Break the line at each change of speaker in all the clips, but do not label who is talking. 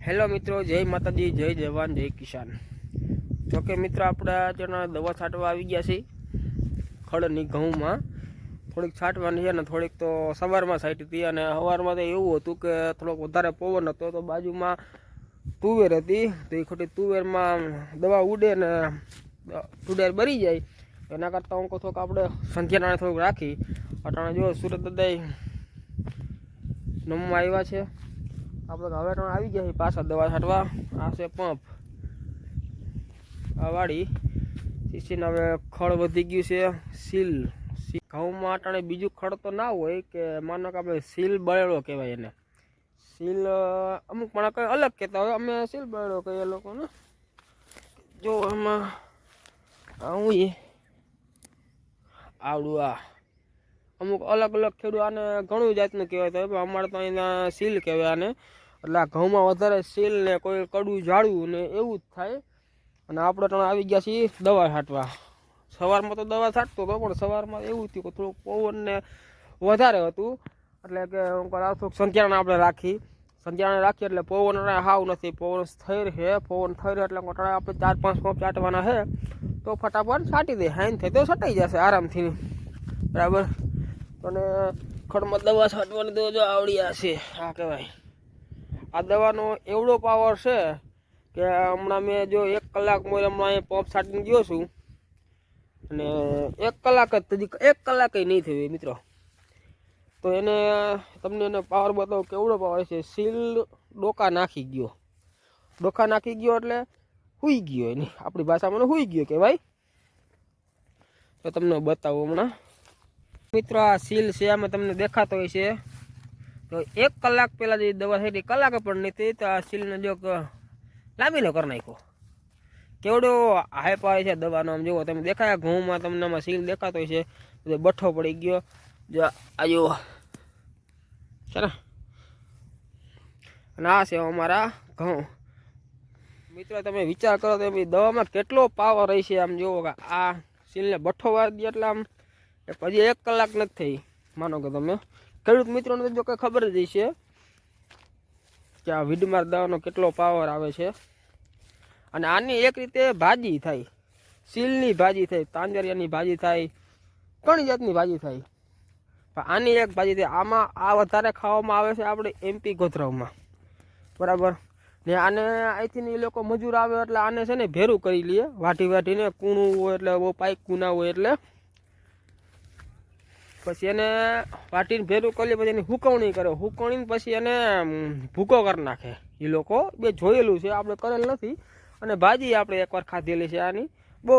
Hello મિત્રો, જય માતાજી, જય જવાન, જય કિસાન। તો કે મિત્રો આપણે અત્યારે દવા છાંટવા આવી ગયા છીએ ખડની ઘઉંમાં। થોડીક છાંટવાની છે ને થોડીક તો સવારમાં છાંટી હતી, અને સવારમાં તો એવું હતું કે થોડોક વધારે પવન હતો તો બાજુમાં તુવેર હતી, તો એ ખોટી તુવેરમાં દવા ઉડે ને તુડેર બરી જાય, એના કરતાં હું કહું કે આપણે સંધ્યાનાણે થોડુંક રાખી। અટાણે જો સુરત દાદા નમમાં આવ્યા છે, આપણે હવે આવી ગયા છીએ પાછા દવા છાંટવા। આ છે પંપ, આ વાડી સીસીને હવે ખડ વધી ગયું છે। સીલ ઘઉંમાં અટાણે બીજું ખડ તો ના હોય કે માનો કે આપણે સીલ બળેલો કહેવાય એને। સીલ અમુક પણ કંઈ અલગ કહેતા હોય, અમે સીલ બળેલો કહીએ લોકોને। જો એમાં હું આવડું આ અમુક અલગ અલગ ખેડૂત આને ઘણું જાતનું કહેવાય, તો અમારે તો અહીંના સીલ કહેવાય આને। એટલે આ ઘઉંમાં વધારે સીલ ને કોઈ કડવું ઝાડવું ને એવું જ થાય। અને આપણે તો આવી ગયા છીએ દવા છાંટવા। સવારમાં તો દવા છાંટતો હતો, પણ સવારમાં એવું થયું કે થોડુંક પવન ને વધારે હતું, એટલે કે હું થોડુંક સંધ્યાને આપણે સંધ્યાને રાખીએ એટલે પવન હાવ નથી, પવન સ્થિર છે। પવન સ્થિર એટલે આપણે 4-5 પંપ છાંટવાના છે, તો ફટાફટ છાંટી દે, હાઈન થાય તો છટાઈ જશે આરામથી, બરાબર। અને ખડમાં દવા છાંટવાની તો જો આવડી હશે, આ કહેવાય આ દવાનો એવડો પાવર છે કે હમણાં મેં જો 1 કલાક હમણાં અહીં પંપ છાંટીને ગયો છું, અને 1 કલાક જ 1 કલાક નહીં થયું મિત્રો, તો એને તમને એને પાવર બતાવો કેવડો પાવર છે। સીલ ડોકા નાખી ગયો એટલે હુઈ ગયો, એની આપણી ભાષામાં હુઈ ગયો કે ભાઈ, તો તમને બતાવો હમણાં મિત્રો। આ સીલ છે, આમાં તમને દેખાતો હોય છે, તો 1 કલાક પહેલાં જે દવા થઈ કલાક પણ નહીં થઈ, તો આ સીલને જો લાંબીનો કરી નાખ્યો। કેવડો હાઈપ આવે છે દવાનો, આમ જુઓ તમે, દેખાય ઘઉંમાં તમને આમાં સીલ દેખાતો હોય છે, બઠ્ઠો પડી ગયો જો આ જુઓ છે ને। અને આ છે અમારા ઘઉં મિત્રો, તમે વિચાર કરો તો દવામાં કેટલો પાવર રહી છે। આમ જુઓ કે આ સીલને બઠ્ઠો વાળી દે એટલે આમ હજી 1 કલાક નથી થઈ, માનો કે તમે ખેડૂત મિત્રોને જો કંઈ ખબર જ હશે કે આ વીડમાર દવાનો કેટલો પાવર આવે છે। અને આની એક રીતે ભાજી થાય, સીલની ભાજી થાય, તાંજરિયાની ભાજી થાય, ઘણી જાતની ભાજી થાય, પણ આની એક ભાજી થાય। આમાં આ વધારે ખાવામાં આવે છે આપણે MP ગોધરાવમાં, બરાબર ને। આને અહીંથી એ લોકો મજૂર આવે એટલે આને છે ને ભેરું કરી લે, વાટીને કૂણું હોય એટલે બહુ પાઇકું ના હોય એટલે, પછી એને વાટીને ભેરું કરી પછી એની હુકવણી કરે, હુકવણીને પછી એને ભૂકો કરી નાખે એ લોકો। બે જોયેલું છે, આપણે કરેલ નથી। અને ભાજી આપણે એકવાર ખાધેલી છે, આની બહુ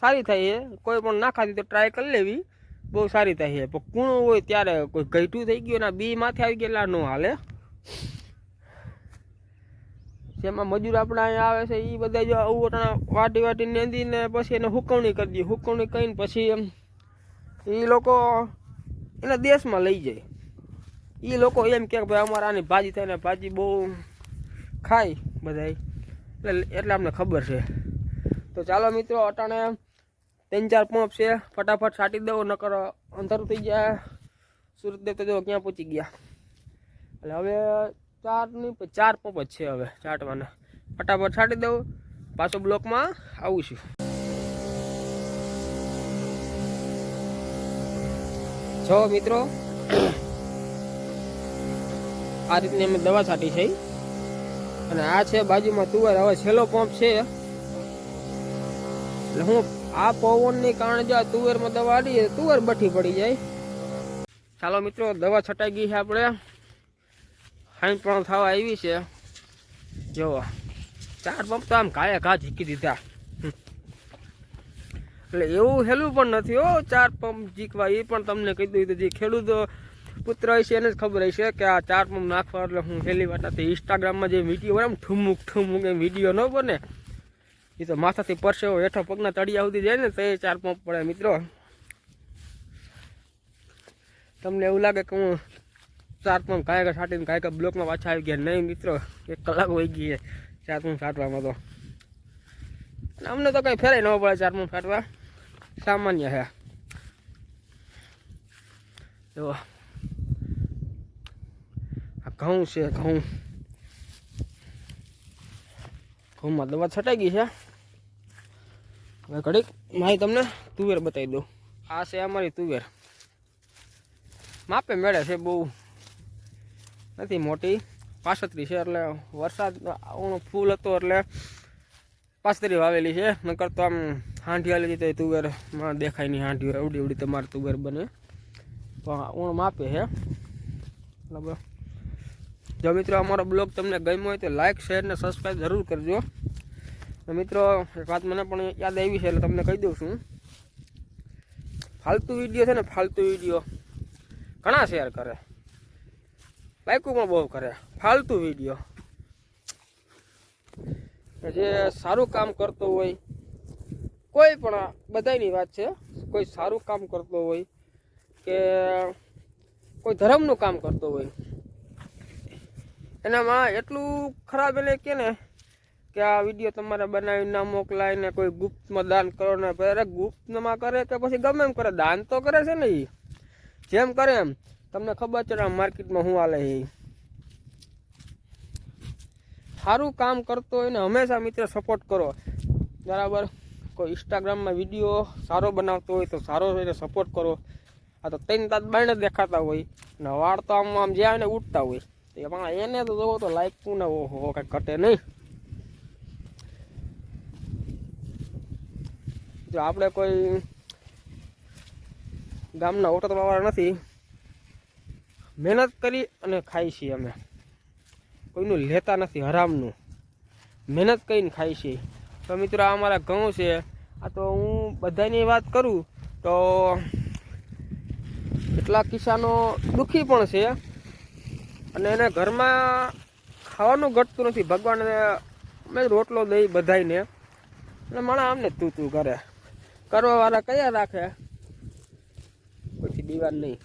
સારી થાય છે, કોઈ પણ ના ખાધી તો ટ્રાય કરી લેવી, બહુ સારી થાય છે। પણ કૂણું હોય ત્યારે કોઈ ઘઈટું થઈ ગયું ને બી માથે આવી ગયેલા ન હાલે। જેમાં મજૂર આપણે અહીંયા આવે છે એ બધા જો આવું વાટી નેંદીને પછી એને હુકવણી કરી દઈએ, હુકવણી કરીને પછી એ લોકો એના દેશમાં લઈ જાય। એ લોકો એમ કે ભાઈ અમારે આની ભાજી થાય ને ભાજી બહુ ખાય બધા, એટલે અમને ખબર છે। તો ચાલો મિત્રો, અટાણે 3-4 પંપ છે, ફટાફટ છાંટી દો, નકર અંધારું થઈ જાય। સુરત દેવ તો જો ક્યાં પહોંચી ગયા, એટલે હવે 4 પંપ જ છે હવે છાંટવાના, ફટાફટ છાંટી દઉં, પાછો બ્લોકમાં આવું છું। જો મિત્રો, આ રીતની અમે દવા છાંટી છે, અને આ છે બાજુમાં તુવેર। હવે છેલ્લો પંપ છે, એટલે હું આ પવનની કારણે જો તુવેરમાં દવા આડીએ તુવેર બઠી પડી જાય। ચાલો મિત્રો, દવા છટાઈ ગઈ છે, આપણે 60 પણ થવા આવી છે। જુઓ 4 પંપ તો આમ ઘા ઝીકી દીધા, એટલે એવું હેલું પણ નથી હો 4 પંપ જીકવા। એ પણ તમને કહી દઉં, જે ખેડૂત પુત્ર હશે એને જ ખબર હશે કે આ 4 પંપ નાખવા એટલે હું હેલી વાત નથી। ઇન્સ્ટાગ્રામમાં જે વિડીયો બને ઠુમુક એમ વિડીયો ન બને, એ તો માથાથી પરસેવો હેઠો પગના તળિયા સુધી જાય ને તો એ 4 પંપ પડે મિત્રો। તમને એવું લાગે કે હું 4 પંપ કાંઈ છાંટીને કાંઈ બ્લોકમાં પાછા આવી ગયા, નહીં મિત્રો, 1 કલાક વહી ગઈ 4 પંપ છાંટવામાં તો, અને અમને તો કંઈ ફેરાય ન પડે 4 પંપ છાંટવા, સામાન્ય છે। જો આ ઘઉં છે, ઘઉં ઘઉંમાં દવા છટાઈ ગઈ છે. હવે ઘડીક મારી તમને તુવેર બતાવી દઉં. આ છે અમારી તુવેર, માપે મેળે છે, બહુ નથી મોટી, 35 છે. એટલે વરસાદ ફૂલ હતો એટલે 35 વાવેલી છે. નકર તો આમ હાંઢિયા લીધી તો તુવેરમાં દેખાય નહીં. હાંઢિયો એવડી એવડી તમારી તુવેર બને, પણ ઊણ માપે છે. બરાબર. જો મિત્રો અમારો બ્લોગ તમને ગમ્યો હોય તો લાઇક, શેર ને સબસ્ક્રાઈબ જરૂર કરજો. મિત્રો એક વાત મને પણ યાદ આવી છે એટલે તમને કહી દઉં છું. ફાલતુ વિડીયો છે ને, ફાલતુ વિડીયો ઘણા શેર કરે, લાઈકો પણ બહુ કરે. ફાલતુ વિડીયો, જે સારું કામ કરતો હોય કોઈ પણ, બધાની વાત છે, કોઈ સારું કામ કરતો હોય કે કોઈ ધર્મનું કામ કરતો હોય, એનામાં એટલું ખરાબ એને કે ને કે આ વિડીયો તમારે બનાવી ના મોકલાય ને કોઈ ગુપ્તમાં દાન કરો ને. અરે ગુપ્તમાં કરે કે પછી ગમે એમ કરે, દાન તો કરે છે ને. એ જેમ કરે એમ તમને ખબર છે ને માર્કેટમાં શું હાલે. એ સારું કામ કરતો હોય ને હંમેશા મિત્ર સપોર્ટ કરો. બરાબર. કોઈ ઇન્સ્ટાગ્રામમાં વિડીયો સારો બનાવતો હોય તો સારો એને સપોર્ટ કરો. આ તો 3 દાંત બાઈને દેખાતા હોય ને વાળ તો આમ આમ જ્યાં ને ઉઠતા હોય, એને તો જોવો તો લાઈક ને ઓહો કંઈ ઘટે નહીં. જો આપણે કોઈ ગામના ઓટોવાળા નથી, મહેનત કરી અને ખાઈ છીએ અમે, કોઈનું લેતા નથી, હરામનું મહેનત કરીને ખાઈ છીએ. તો મિત્રો આ અમારા ઘઉં છે. આ તો હું બધાની વાત કરું તો કેટલાક કિસાનો દુઃખી પણ છે અને એને ઘરમાં ખાવાનું ઘટતું નથી. ભગવાન અમે રોટલો દઈ બધાને, અને માણસ આમને તું કરે. કરવાવાળા કયા રાખે, પછી દીવાન નહીં.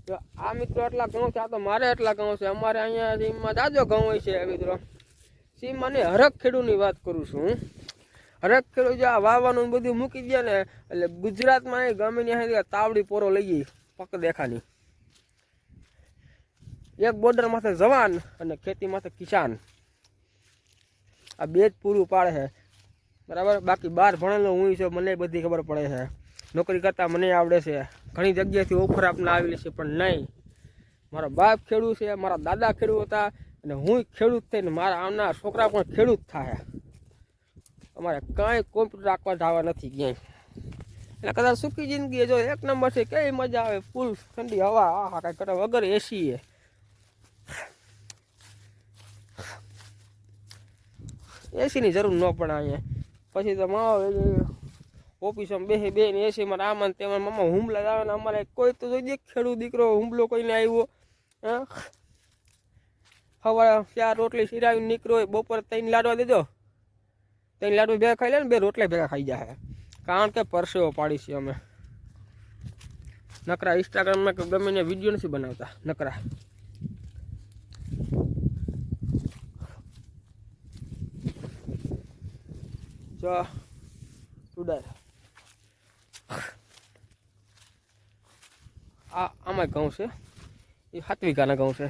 તો આ મિત્રો એટલા ઘઉં છે. આ તો મારે એટલા ઘઉં છે. અમારે અહીંયા સીમમાં જાજો ઘઉં હોય છે મિત્રો. સીમમાં ને હરક ખેડૂની વાત કરું છું. હરક ખેડૂત જે આ વાવવાનું બધું મૂકી દે ને એટલે ગુજરાતમાં એ ગમે ત્યાં તાવડી પોરો લઈ ગઈ પક દેખાની. એક બોર્ડર માથે જવાન અને ખેતી માથે કિસાન, આ બે જ પૂરું પાડે છે. બરાબર. બાકી 12 ભણેલો હું છે, મને બધી ખબર પડે છે. નોકરી કરતાં મને આવડે છે. ઘણી જગ્યાએથી ઓફર આપને આવેલી છે, પણ નહીં. મારો બાપ ખેડૂત છે, મારા દાદા ખેડૂત હતા અને હું ખેડૂત થઈને મારા આવનાર છોકરા પણ ખેડૂત થાય. અમારે કાંઈ કોમ્પ્યુટર રાખવા જવા નથી ક્યાંય. એટલે કદાચ સુખી જિંદગી જો 1 નંબર છે. કેવી મજા આવે, ફૂલ ઠંડી હવા, આહા કાંઈ કરે વગર એસી એ. એસીની જરૂર ન પડે અહીંયા. પછી તો ઓફિસમાં બે ને એસીમાં આમાં તેમાં મામા હુમલા આવે ને અમારે કોઈ તો જોઈએ ખેડૂત દીકરો હુમલો કોઈને આવ્યો. સવારે 4 રોટલી સિરાવીને નીકળ્યો હોય, બપોરે 3 લાડવા દેજો, 3 લાડવા ભેગા ખાઈ લે ને 2 રોટલા ભેગા ખાઈ જાય. કારણ કે પરસેવો પાડી છે અમે. નકરા ઇન્સ્ટાગ્રામમાં કે ગમે ને વિડીયો નથી બનાવતા નકરા. જો ટુડર આમાં ઘઉં છે, એ 7 વીઘાના ઘઉં છે.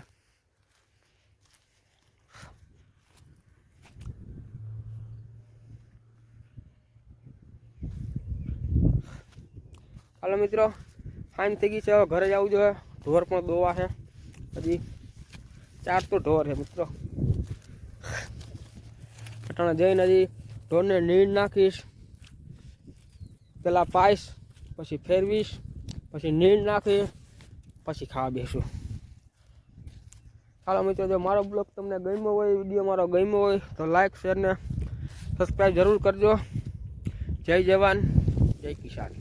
હાલો મિત્રો, ફાઇન થઈ ગઈ છે. હવે ઘરે જવું જોઈએ. ઢોર પણ દોવા છે, હજી 4 તો ઢોર છે મિત્રો. અટાણે જઈને હજી ઢોરને નીણ નાખીશ, પેલા પાઈશ, પછી ફેરવીશ, પછી નીણ નાખી, પછી ખાવા બેસું. હાલો મિત્રો, જો મારો બ્લોગ તમને ગમ્યો હોય, વિડીયો મારો ગમ્યો હોય તો લાઈક, શેર ને સબસ્ક્રાઈબ જરૂર કરજો. જય જવાન, જય કિસાન.